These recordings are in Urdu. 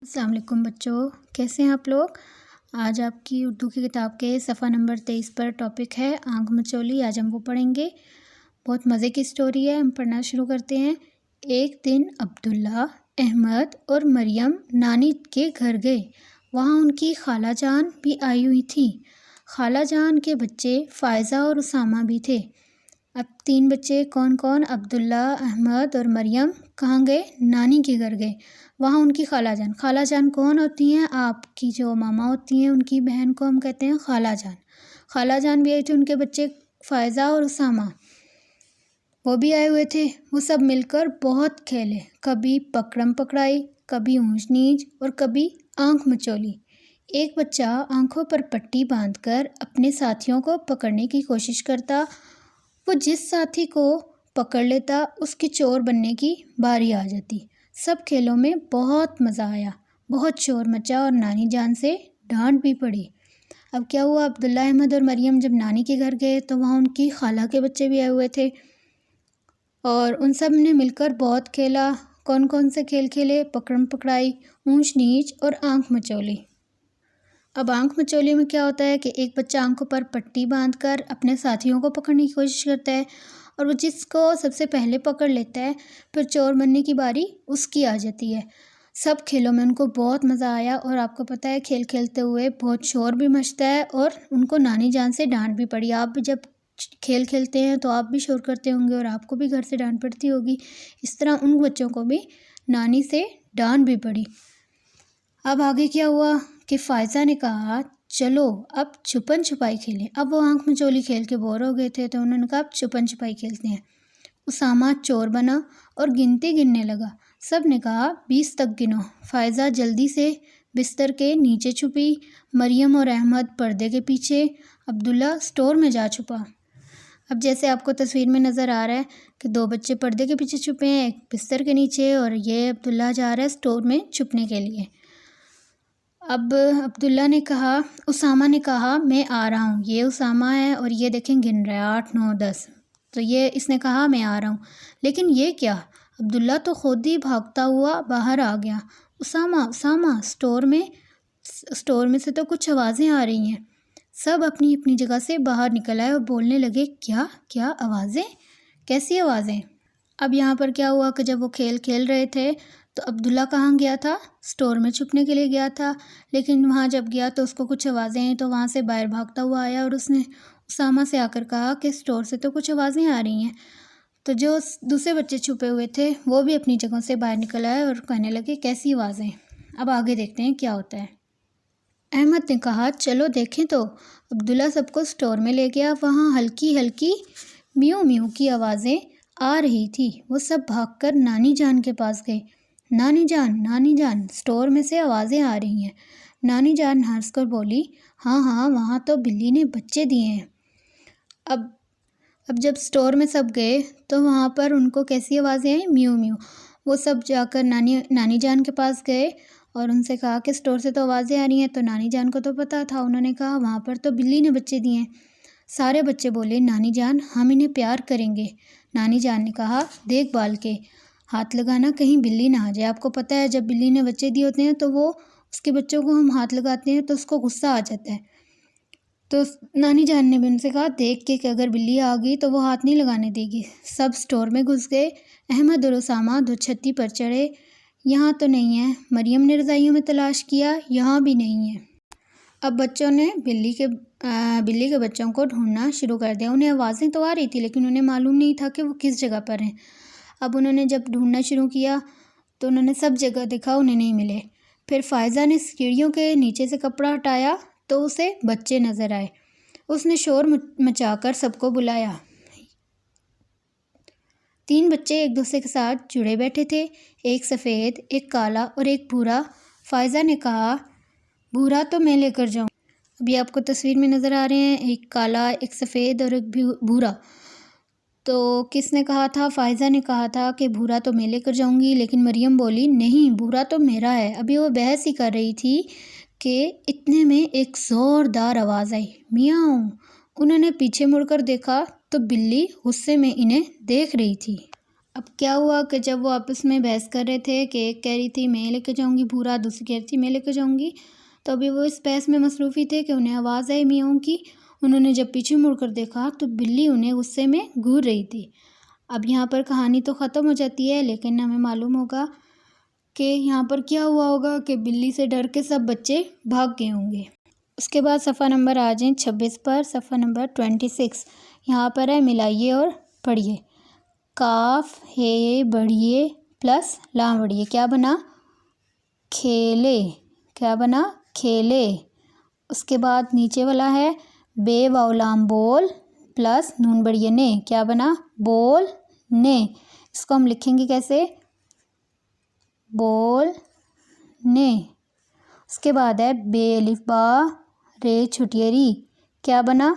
السلام علیکم بچوں، کیسے ہیں آپ لوگ؟ آج آپ کی اردو کی کتاب کے صفحہ نمبر 23 پر ٹاپک ہے آنکھ مچولی۔ آج ہم وہ پڑھیں گے۔ بہت مزے کی سٹوری ہے، ہم پڑھنا شروع کرتے ہیں۔ ایک دن عبداللہ، احمد اور مریم نانی کے گھر گئے۔ وہاں ان کی خالہ جان بھی آئی ہوئی تھی۔ خالہ جان کے بچے فائزہ اور اسامہ بھی تھے۔ اب 3 بچے کون کون؟ عبداللہ، احمد اور مریم کہاں گئے؟ نانی کے گھر گئے۔ وہاں ان کی خالہ جان کون ہوتی ہیں؟ آپ کی جو ماما ہوتی ہیں ان کی بہن کو ہم کہتے ہیں خالہ جان۔ خالہ جان بھی آئی تھی، ان کے بچے فائزہ اور اسامہ وہ بھی آئے ہوئے تھے۔ وہ سب مل کر بہت کھیلے، کبھی پکڑم پکڑائی، کبھی اونچ نیچ اور کبھی آنکھ مچولی۔ ایک بچہ آنکھوں پر پٹی باندھ کر اپنے ساتھیوں کو پکڑنے کی کوشش کرتا۔ وہ جس ساتھی کو پکڑ لیتا اس کی چور بننے کی باری آ جاتی۔ سب کھیلوں میں بہت مزہ آیا، بہت شور مچا اور نانی جان سے ڈانٹ بھی پڑی۔ اب کیا ہوا؟ عبداللہ، احمد اور مریم جب نانی کے گھر گئے تو وہاں ان کی خالہ کے بچے بھی آئے ہوئے تھے اور ان سب نے مل کر بہت کھیلا۔ کون کون سے کھیل کھیلے؟ پکڑم پکڑائی، اونچ نیچ اور آنکھ مچولی۔ اب آنکھ مچولی میں کیا ہوتا ہے کہ ایک بچہ آنکھوں پر پٹی باندھ کر اپنے ساتھیوں کو پکڑنے کی کوشش کرتا ہے اور وہ جس کو سب سے پہلے پکڑ لیتا ہے پھر چور بننے کی باری اس کی آ جاتی ہے۔ سب کھیلوں میں ان کو بہت مزہ آیا اور آپ کو پتہ ہے کھیل کھیلتے ہوئے بہت شور بھی مچتا ہے اور ان کو نانی جان سے ڈانٹ بھی پڑی۔ آپ بھی جب کھیل کھیلتے ہیں تو آپ بھی شور کرتے ہوں گے اور آپ کو بھی گھر سے ڈانٹ پڑتی ہوگی۔ اس طرح ان بچوں کو بھی نانی سے ڈانٹ بھی پڑی۔ اب آگے کیا ہوا کہ فائزہ نے کہا چلو اب چھپن چھپائی کھیلیں۔ اب وہ آنکھ مچولی کھیل کے بور ہو گئے تھے تو انہوں نے کہا اب چھپن چھپائی کھیلتے ہیں۔ اسامہ چور بنا اور گنتی گننے لگا۔ سب نے کہا 20 تک گنو۔ فائزہ جلدی سے بستر کے نیچے چھپی، مریم اور احمد پردے کے پیچھے، عبداللہ اسٹور میں جا چھپا۔ اب جیسے آپ کو تصویر میں نظر آ رہا ہے کہ 2 بچے پردے کے پیچھے چھپے ہیں، ایک بستر کے نیچے، اور یہ عبداللہ جا رہا ہے اسٹور میں چھپنے کے لیے۔ اب عبداللہ نے کہا، اسامہ نے کہا میں آ رہا ہوں۔ یہ اسامہ ہے اور یہ دیکھیں گن رہا ہے 8 9 10۔ تو یہ اس نے کہا میں آ رہا ہوں، لیکن یہ کیا؟ عبداللہ تو خود ہی بھاگتا ہوا باہر آ گیا۔ اسامہ اسٹور میں سے تو کچھ آوازیں آ رہی ہیں۔ سب اپنی اپنی جگہ سے باہر نکل آئے اور بولنے لگے کیا آوازیں؟ کیسی آوازیں؟ اب یہاں پر کیا ہوا کہ جب وہ کھیل رہے تھے تو عبداللہ کہاں گیا تھا؟ اسٹور میں چھپنے کے لیے گیا تھا، لیکن وہاں جب گیا تو اس کو کچھ آوازیں ہیں تو وہاں سے باہر بھاگتا ہوا آیا اور اس نے اسامہ سے آ کر کہا کہ اسٹور سے تو کچھ آوازیں آ رہی ہیں۔ تو جو دوسرے بچے چھپے ہوئے تھے وہ بھی اپنی جگہوں سے باہر نکل آئے اور کہنے لگے کیسی آوازیں؟ اب آگے دیکھتے ہیں کیا ہوتا ہے۔ احمد نے کہا چلو دیکھیں تو۔ عبداللہ سب کو اسٹور میں لے گیا۔ وہاں ہلکی ہلکی میو میو کی آوازیں آ رہی تھی۔ وہ سب بھاگ کر نانی جان کے پاس گئے۔ نانی جان اسٹور میں سے آوازیں آ رہی ہیں۔ نانی جان ہنس کر بولی ہاں وہاں تو بلی نے بچے دیے ہیں۔ اب جب اسٹور میں سب گئے تو وہاں پر ان کو کیسی آوازیں آئیں؟ میو میو۔ وہ سب جا کر نانی جان کے پاس گئے اور ان سے کہا کہ اسٹور سے تو آوازیں آ رہی ہیں۔ تو نانی جان کو تو پتہ تھا، انہوں نے کہا وہاں پر تو بلی نے بچے دیے ہیں۔ سارے بچے بولے نانی جان ہم انہیں پیار کریں گے۔ نانی جان نے کہا دیکھ بھال کے ہاتھ لگانا، کہیں بلی نہ آ جائے۔ آپ کو پتہ ہے جب بلی نے بچے دیے ہوتے ہیں تو وہ اس کے بچوں کو ہم ہاتھ لگاتے ہیں تو اس کو غصہ آ جاتا ہے۔ تو نانی جان نے بھی ان سے کہا دیکھ کے کہ اگر بلی آ گئی تو وہ ہاتھ نہیں لگانے دے گی۔ سب اسٹور میں گھس گئے۔ احمد اور اسامہ 2 چھتی پر چڑھے، یہاں تو نہیں ہے۔ مریم نے رضائیوں میں تلاش کیا، یہاں بھی نہیں ہے۔ اب بچوں نے بلی کے بچوں کو ڈھونڈنا شروع کر دیا۔ انہیں آوازیں تو آ رہی تھی لیکن انہیں معلوم نہیں تھا کہ وہ کس جگہ پر ہیں۔ اب انہوں نے جب ڈھونڈنا شروع کیا تو انہوں نے سب جگہ دیکھا، انہیں نہیں ملے۔ پھر فائزہ نے سیڑھیوں کے نیچے سے کپڑا ہٹایا تو اسے بچے نظر آئے۔ اس نے شور مچا کر سب کو بلایا۔ 3 بچے ایک دوسرے کے ساتھ جڑے بیٹھے تھے، ایک سفید، ایک کالا اور ایک بھورا۔ فائزہ نے کہا بھورا تو میں لے کر جاؤں۔ ابھی آپ کو تصویر میں نظر آ رہے ہیں، ایک کالا، ایک سفید اور ایک بھورا۔ تو کس نے کہا تھا؟ فائزہ نے کہا تھا کہ بھورا تو میں لے کر جاؤں گی، لیکن مریم بولی نہیں بھورا تو میرا ہے۔ ابھی وہ بحث ہی کر رہی تھی کہ اتنے میں ایک زوردار آواز آئی، میاؤ۔ انہوں نے پیچھے مڑ کر دیکھا تو بلی غصے میں انہیں دیکھ رہی تھی۔ اب کیا ہوا کہ جب وہ آپس میں بحث کر رہے تھے کہ ایک کہہ رہی تھی میں لے کے جاؤں گی بھورا، دوسری کہہ رہی تھی میں لے کے جاؤں گی، تو ابھی وہ اس بحث میں مصروفی تھے کہ انہیں آواز آئی میاؤں کی۔ انہوں نے جب پیچھے مڑ کر دیکھا تو بلی انہیں غصے میں گھور رہی تھی۔ اب یہاں پر کہانی تو ختم ہو جاتی ہے، لیکن ہمیں معلوم ہوگا کہ یہاں پر کیا ہوا ہوگا کہ بلی سے ڈر کے سب بچے بھاگ گئے ہوں گے۔ اس کے بعد صفحہ نمبر آ جائیں 26 پر، صفحہ نمبر 26 یہاں پر ہے ملائیے اور پڑھیے۔ کاف ہے بڑھیے پلس لام بڑھیے کیا بنا؟ کھیلے، کیا بنا؟ کھیلے۔ اس کے بعد نیچے والا ہے بے واو لام بول پلس نون بڑھیے نے کیا بنا؟ بول نے۔ اس کو ہم لکھیں گے کیسے؟ بول نے۔ اس کے بعد ہے بے الف با رے چھٹی ری کیا بنا؟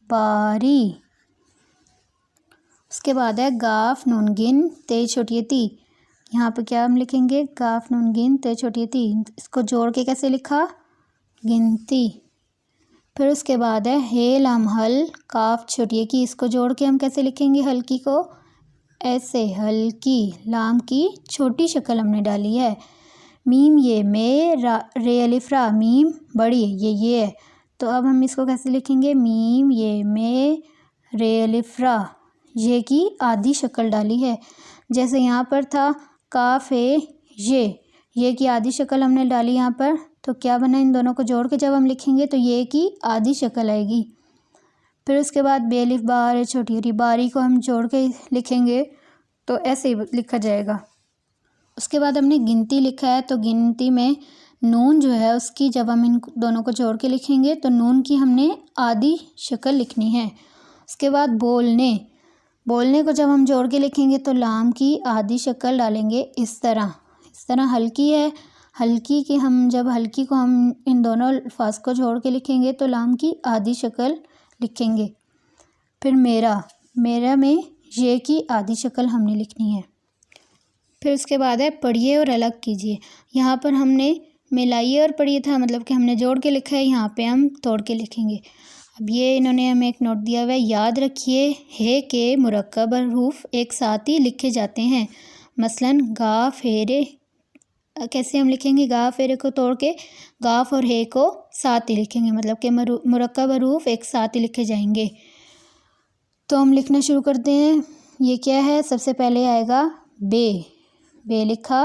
باری۔ اس کے بعد ہے گاف نون گن تے چھوٹی تی، یہاں پہ کیا ہم لکھیں گے؟ گاف نون گن تے چھوٹی تی، اس کو جوڑ کے کیسے لکھا؟ گنتی۔ پھر اس کے بعد ہے ہے لام حل کاف چھوٹی کی، اس کو جوڑ کے ہم کیسے لکھیں گے ہلکی کو؟ ایسے ہلکی، لام کی چھوٹی شکل ہم نے ڈالی ہے۔ میم یہ میں رے الف را میم بڑی یہ ہے، تو اب ہم اس کو کیسے لکھیں گے؟ میم یہ میں رے الف را، یہ کی آدھی شکل ڈالی ہے۔ جیسے یہاں پر تھا کاف ہے یہ کی آدھی شکل ہم نے ڈالی یہاں پر، تو کیا بنا؟ ان دونوں کو جوڑ کے جب ہم لکھیں گے تو یہ کی آدھی شکل آئے گی۔ پھر اس کے بعد بے الف با رے چھوٹی ری، باری کو ہم جوڑ کے لکھیں گے تو ایسے ہی لکھا جائے گا۔ اس کے بعد ہم نے گنتی لکھا ہے، تو گنتی میں نون جو ہے اس کی جب ہم ان دونوں کو جوڑ کے لکھیں گے تو نون کی ہم نے آدھی شکل لکھنی ہے۔ اس کے بعد بولنے، بولنے کو جب ہم جوڑ کے لکھیں گے تو لام کی آدھی شکل ڈالیں گے اس طرح ہلکی ہے، ہلکی کی ہم جب ہلکی کو ہم ان دونوں الفاظ کو جوڑ کے لکھیں گے تو لام کی آدھی شکل لکھیں گے۔ پھر میرا میں یہ کی آدھی شکل ہم نے لکھنی ہے۔ پھر اس کے بعد ہے پڑھیے اور الگ کیجیے، یہاں پر ہم نے ملائیے اور پڑھیے تھا، مطلب کہ ہم نے جوڑ کے لکھا ہے، یہاں پہ ہم توڑ کے لکھیں گے۔ اب یہ انہوں نے ہمیں ایک نوٹ دیا ہوا ہے، یاد رکھیے ہے کے مرکب حروف ایک ساتھ ہی لکھے جاتے ہیں، مثلاً گا پھیرے کیسے ہم لکھیں گے؟ گا پھیرے کو توڑ کے گاف اور ہے کو ساتھ ہی لکھیں گے، مطلب کہ مرکب حروف ایک ساتھ ہی لکھے جائیں گے۔ تو ہم لکھنا شروع کرتے ہیں۔ یہ کیا ہے؟ سب سے پہلے آئے گا بے لکھا،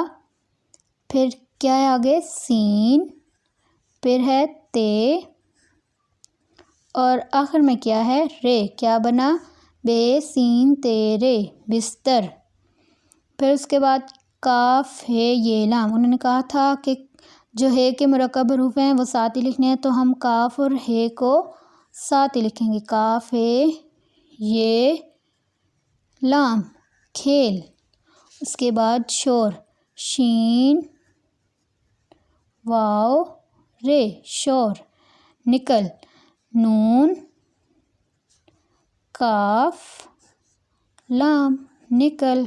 پھر کیا ہے آگے؟ سین، پھر ہے تے، اور آخر میں کیا ہے؟ رے، کیا بنا؟ بے سین تے رے بستر۔ پھر اس کے بعد کاف ہے یہ لام، انہوں نے کہا تھا کہ جو ہے کے مرکب حروف ہیں وہ ساتھ ہی لکھنے ہیں، تو ہم کاف اور ہے کو ساتھ ہی لکھیں گے۔ کاف ہے یہ لام کھیل، اس کے بعد شور، شین واو رے شور، نکل، نون کاف لام نکل۔